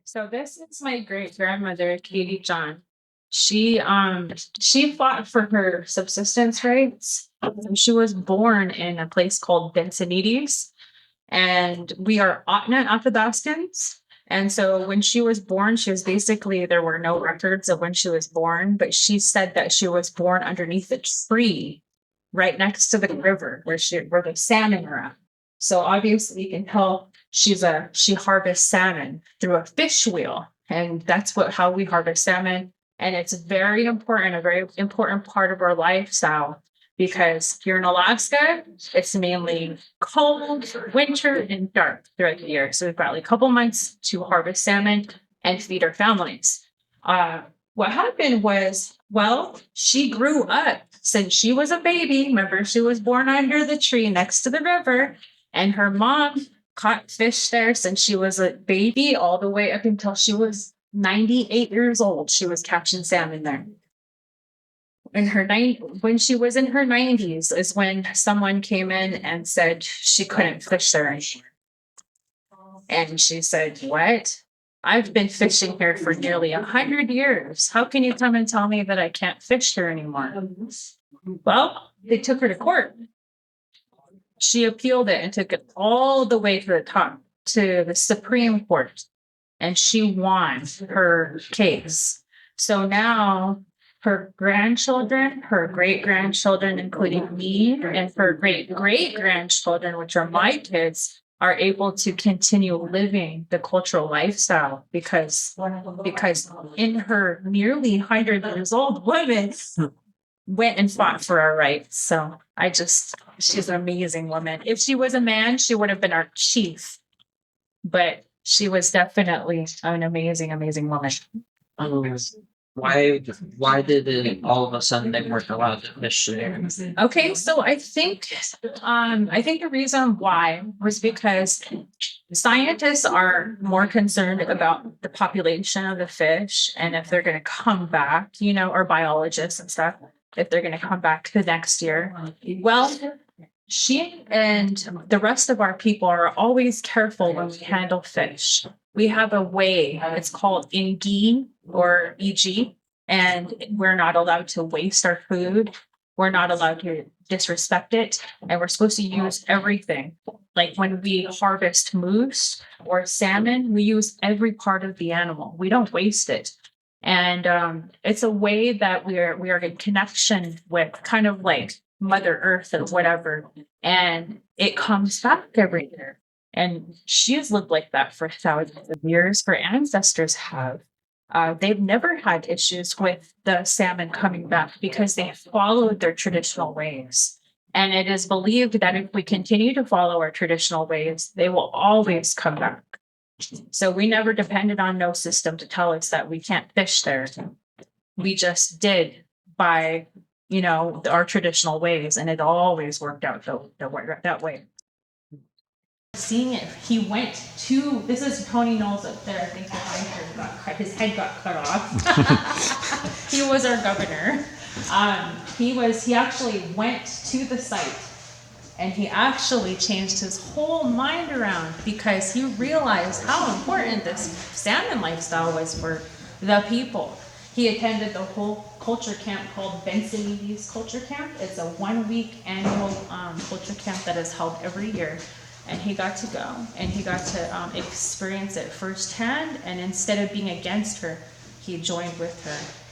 So this is my great grandmother, Katie John. She fought for her subsistence rights. She was born in a place called Bensonides, and we are Ottoman Athabascans. And so when she was born, she was basically there were no records of when she was born, but she said that she was born underneath a tree right next to the river where the salmon are at. So obviously you can tell she harvests salmon through a fish wheel. And that's how we harvest salmon. And it's a very important part of our lifestyle because here in Alaska, it's mainly cold, winter, and dark throughout the year. So we've got like a couple months to harvest salmon and feed our families. What happened was, well, she grew up since she was a baby. Remember, she was born under the tree next to the river, and her mom caught fish there since she was a baby all the way up until she was 98 years old. She was catching salmon there. When she was in her 90s is when someone came in and said she couldn't fish there anymore. And she said, "What? I've been fishing here for nearly 100 years. How can you come and tell me that I can't fish here anymore?" Well, they took her to court. She appealed it and took it all the way to the top, to the Supreme Court, and she won her case. So now her grandchildren, her great grandchildren, including me, and her great great grandchildren, which are my kids, are able to continue living the cultural lifestyle because in her nearly 100 years old woman went and fought for our rights. So she's an amazing woman. If she was a man, she would have been our chief, but she was definitely an amazing, amazing woman. Um, why did it all of a sudden they weren't allowed to fish there? Okay, so I think the reason why was because scientists are more concerned about the population of the fish and if they're going to come back, or biologists and stuff, if they're going to come back the next year. Well, she and the rest of our people are always careful when we handle fish. We have a way, it's called NG or EG, and we're not allowed to waste our food. We're not allowed to disrespect it, and we're supposed to use everything. Like when we harvest moose or salmon, we use every part of the animal. We don't waste it. And it's a way that we are in connection with kind of like Mother Earth or whatever, and it comes back every year. And she has lived like that for thousands of years. Her ancestors have. They've never had issues with the salmon coming back because they followed their traditional ways. And it is believed that if we continue to follow our traditional ways, they will always come back. So we never depended on no system to tell us that we can't fish there. We just did by, our traditional ways, and it always worked out that way. Seeing it, he went to. This is Tony Knowles up there. I think his head got cut off. He was our governor. He actually went to the site, and he actually changed his whole mind around because he realized how important this salmon lifestyle was for the people. He attended the whole culture camp called Bensonides Culture Camp. It's a 1-week annual culture camp that is held every year. And he got to go and he got to experience it firsthand. And instead of being against her, he joined with her.